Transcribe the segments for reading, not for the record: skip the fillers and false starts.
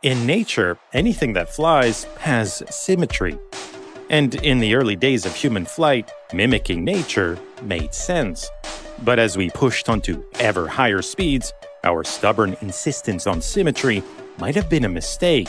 In nature, anything that flies has symmetry. And in the early days of human flight, mimicking nature made sense. But as we pushed onto ever higher speeds, our stubborn insistence on symmetry might have been a mistake.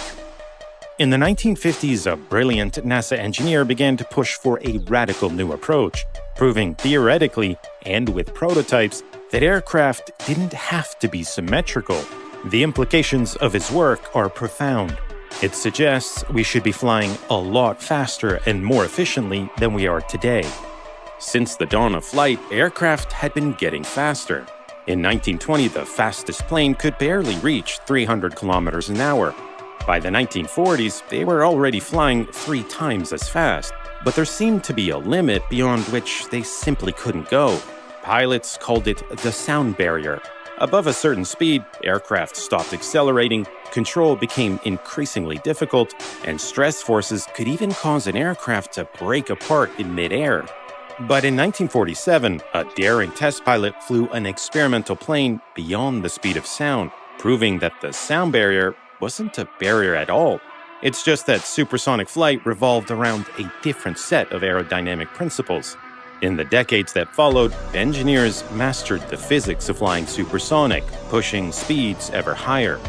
In the 1950s, a brilliant NASA engineer began to push for a radical new approach, proving theoretically and with prototypes that aircraft didn't have to be symmetrical. The implications of his work are profound. It suggests we should be flying a lot faster and more efficiently than we are today. Since the dawn of flight, aircraft had been getting faster. In 1920, the fastest plane could barely reach 300 kilometers an hour. By the 1940s, they were already flying 3 times as fast, but there seemed to be a limit beyond which they simply couldn't go. Pilots called it the sound barrier. Above a certain speed, aircraft stopped accelerating, control became increasingly difficult, and stress forces could even cause an aircraft to break apart in midair. But in 1947, a daring test pilot flew an experimental plane beyond the speed of sound, proving that the sound barrier wasn't a barrier at all. It's just that supersonic flight revolved around a different set of aerodynamic principles. In the decades that followed, engineers mastered the physics of flying supersonic, pushing speeds ever higher.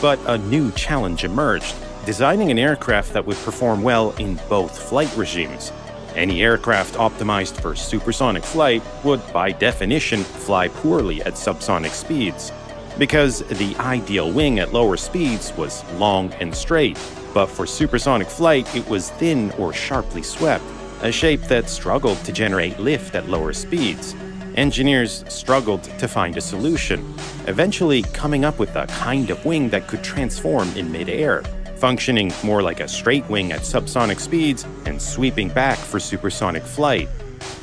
But a new challenge emerged, designing an aircraft that would perform well in both flight regimes. Any aircraft optimized for supersonic flight would, by definition, fly poorly at subsonic speeds, because the ideal wing at lower speeds was long and straight, but for supersonic flight it was thin or sharply swept, a shape that struggled to generate lift at lower speeds. Engineers struggled to find a solution, eventually coming up with a kind of wing that could transform in midair, functioning more like a straight wing at subsonic speeds and sweeping back for supersonic flight.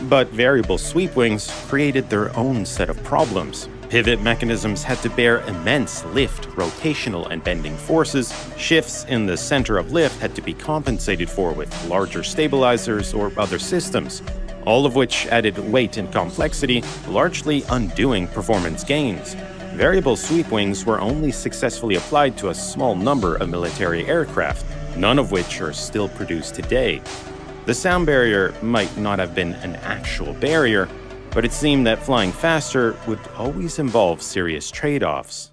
But variable sweep wings created their own set of problems. Pivot mechanisms had to bear immense lift, rotational, and bending forces. Shifts in the center of lift had to be compensated for with larger stabilizers or other systems, all of which added weight and complexity, largely undoing performance gains. Variable sweep wings were only successfully applied to a small number of military aircraft, none of which are still produced today. The sound barrier might not have been an actual barrier, but it seemed that flying faster would always involve serious trade-offs.